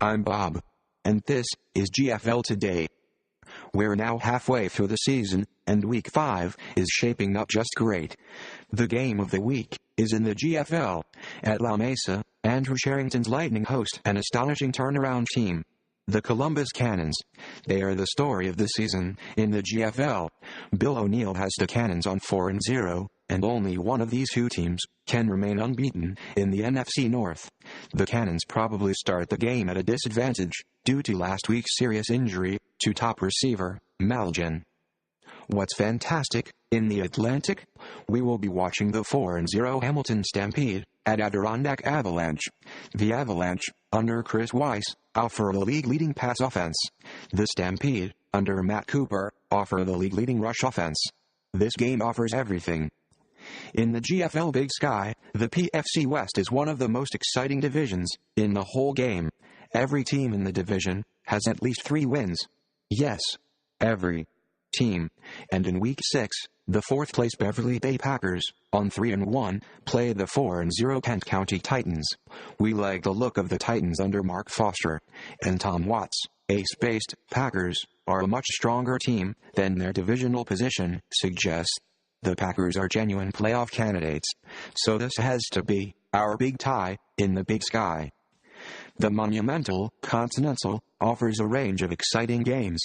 I'm Bob. And this is GFL Today. We're now halfway through the season, and Week 5 is shaping up just great. The game of the week is in the GFL. At La Mesa, Andrew Sherrington's Lightning host an astonishing turnaround team, the Columbus Cannons. They are the story of the season in the GFL. Bill O'Neill has the Cannons on 4-0, and only one of these two teams can remain unbeaten in the NFC North. The Cannons probably start the game at a disadvantage due to last week's serious injury to top receiver Malgin. What's fantastic in the Atlantic? We will be watching the 4-0 Hamilton Stampede at Adirondack Avalanche. The Avalanche, under Chris Weiss, offer the league-leading pass offense. The Stampede, under Matt Cooper, offer the league-leading rush offense. This game offers everything. In the GFL Big Sky, the PFC West is one of the most exciting divisions in the whole game. Every team in the division has at least 3 wins. Yes, every team. And in Week 6, the 4th-place Beverly Bay Packers, on 3-1, play the 4-0 Kent County Titans. We like the look of the Titans under Mark Foster and Tom Watts. Ace-based Packers are a much stronger team than their divisional position suggests. The Packers are genuine playoff candidates, so this has to be our big tie in the Big Sky. The Monumental Continental offers a range of exciting games,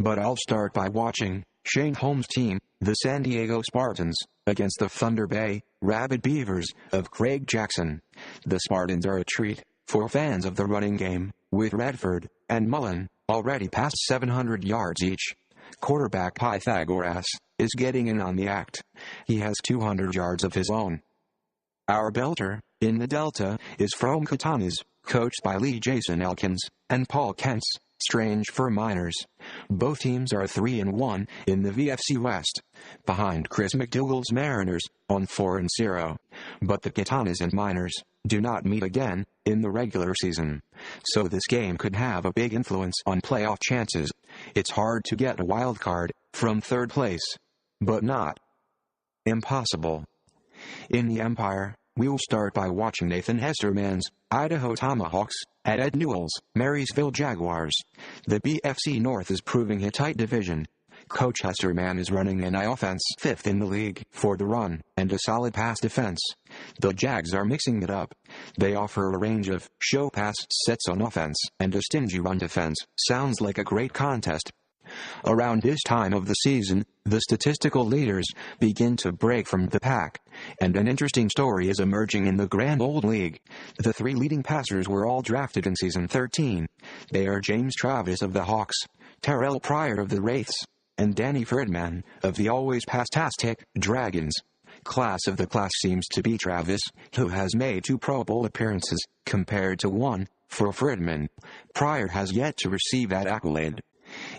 but I'll start by watching Shane Holmes' team, the San Diego Spartans, against the Thunder Bay Rabid Beavers of Craig Jackson. The Spartans are a treat for fans of the running game, with Redford and Mullen already past 700 yards each. Quarterback Pythagoras is getting in on the act. He has 200 yards of his own. Our belter in the Delta is From Katanas, coached by Lee Jason Elkins and Paul Kentz, strange for Miners. Both teams are 3-1 in the VFC West, behind Chris McDougall's Mariners on 4-0. But the Katanas and Miners do not meet again in the regular season, so this game could have a big influence on playoff chances. It's hard to get a wild card from 3rd place, but not impossible. In the Empire, we'll start by watching Nathan Hesterman's Idaho Tomahawks at Ed Newell's Marysville Jaguars. The BFC North is proving a tight division. Coach Hesterman is running an offense 5th in the league for the run and a solid pass defense. The Jags are mixing it up. They offer a range of show pass sets on offense and a stingy run defense. Sounds like a great contest. Around this time of the season, the statistical leaders begin to break from the pack, and an interesting story is emerging in the Grand Old League. The 3 leading passers were all drafted in Season 13. They are James Travis of the Hawks, Terrell Pryor of the Wraiths, and Danny Fredman of the always pastastic Dragons. Class of the class seems to be Travis, who has made 2 Pro Bowl appearances, compared to 1 for Fredman. Pryor has yet to receive that accolade.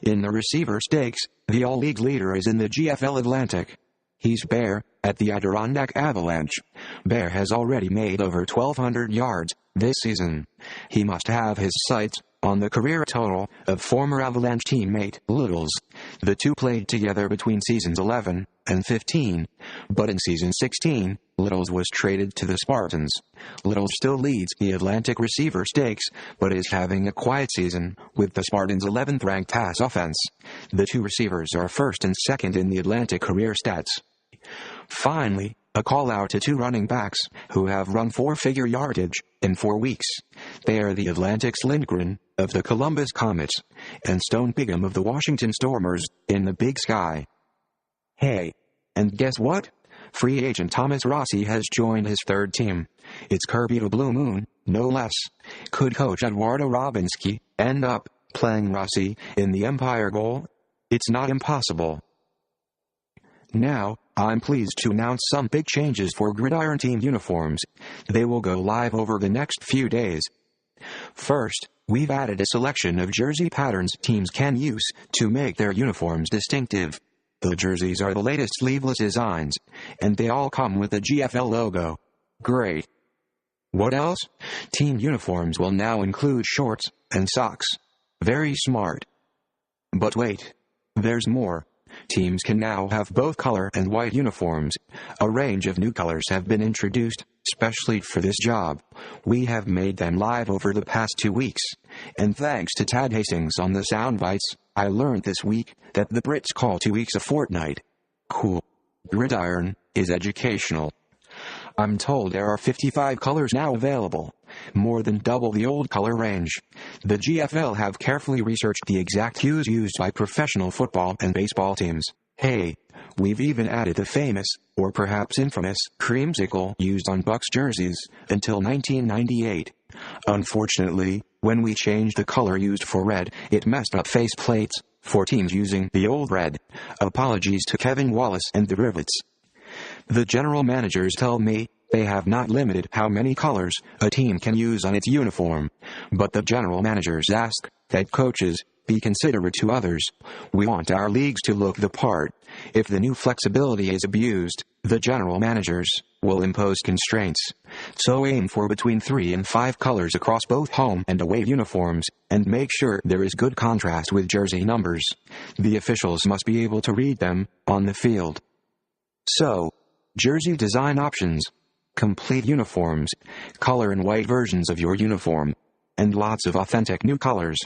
In the receiver stakes, the all-league leader is in the GFL Atlantic. He's Bear at the Adirondack Avalanche. Bear has already made over 1,200 yards this season. He must have his sights on the career total of former Avalanche teammate Littles. The two played together between seasons 11 and 15, but in season 16, Littles was traded to the Spartans. Littles still leads the Atlantic receiver stakes, but is having a quiet season with the Spartans' 11th-ranked pass offense. The 2 receivers are 1st and 2nd in the Atlantic career stats. Finally, a call-out to 2 running backs who have run 4-figure yardage in 4 weeks. They are the Atlantic's Lindgren of the Columbus Comets and Stone Pigham of the Washington Stormers in the Big Sky. Hey, and guess what? Free agent Thomas Rossi has joined his 3rd team. It's Kirby the Blue Moon, no less. Could coach Eduardo Robinski end up playing Rossi in the Empire Bowl? It's not impossible. Now, I'm pleased to announce some big changes for Gridiron team uniforms. They will go live over the next few days. First, we've added a selection of jersey patterns teams can use to make their uniforms distinctive. The jerseys are the latest sleeveless designs, and they all come with the GFL logo. Great. What else? Team uniforms will now include shorts and socks. Very smart. But wait, there's more. Teams can now have both color and white uniforms. A range of new colors have been introduced, specially for this job. We have made them live over the past 2 weeks. And thanks to Tad Hastings on the soundbites, I learned this week that the Brits call 2 weeks a fortnight. Cool. Gridiron is educational. I'm told there are 55 colors now available, more than double the old color range. The GFL have carefully researched the exact hues used by professional football and baseball teams. Hey, we've even added the famous, or perhaps infamous, creamsicle used on Bucks jerseys until 1998. Unfortunately, when we changed the color used for red, it messed up face plates for teams using the old red. Apologies to Kevin Wallace and the Rivets. The general managers tell me they have not limited how many colors a team can use on its uniform, but the general managers ask that coaches be considerate to others. We want our leagues to look the part. If the new flexibility is abused, the general managers will impose constraints. So aim for between 3 and 5 colors across both home and away uniforms, and make sure there is good contrast with jersey numbers. The officials must be able to read them on the field. So, jersey design options, complete uniforms, color and white versions of your uniform, and lots of authentic new colors.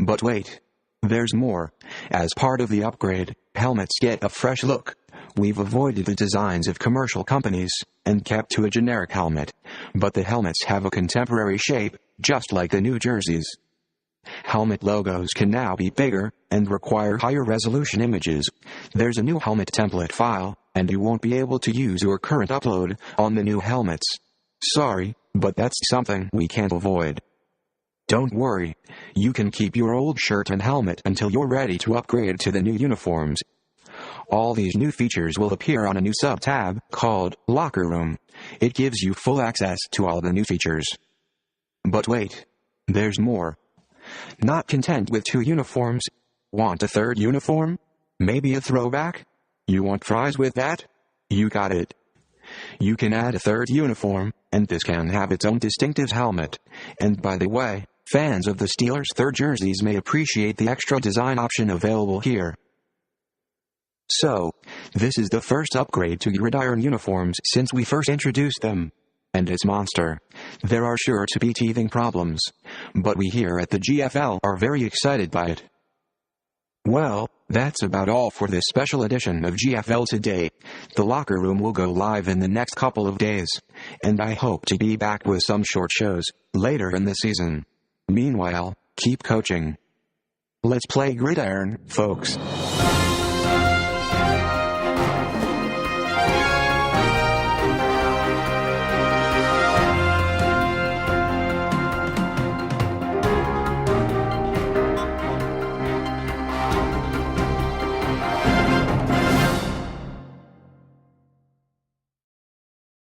But wait, there's more. As part of the upgrade, helmets get a fresh look. We've avoided the designs of commercial companies and kept to a generic helmet, but the helmets have a contemporary shape, just like the new jerseys. Helmet logos can now be bigger and require higher resolution images. There's a new helmet template file, and you won't be able to use your current upload on the new helmets. Sorry, but that's something we can't avoid. Don't worry, you can keep your old shirt and helmet until you're ready to upgrade to the new uniforms. All these new features will appear on a new sub-tab called Locker Room. It gives you full access to all the new features. But wait, there's more. Not content with 2 uniforms? Want a 3rd uniform? Maybe a throwback? You want fries with that? You got it. You can add a 3rd uniform, and this can have its own distinctive helmet. And by the way, fans of the Steelers' 3rd jerseys may appreciate the extra design option available here. So, this is the first upgrade to Gridiron uniforms since we first introduced them. And it's monster. There are sure to be teething problems, but we here at the GFL are very excited by it. Well, that's about all for this special edition of GFL Today. The Locker Room will go live in the next couple of days, and I hope to be back with some short shows later in the season. Meanwhile, keep coaching. Let's play Gridiron, folks.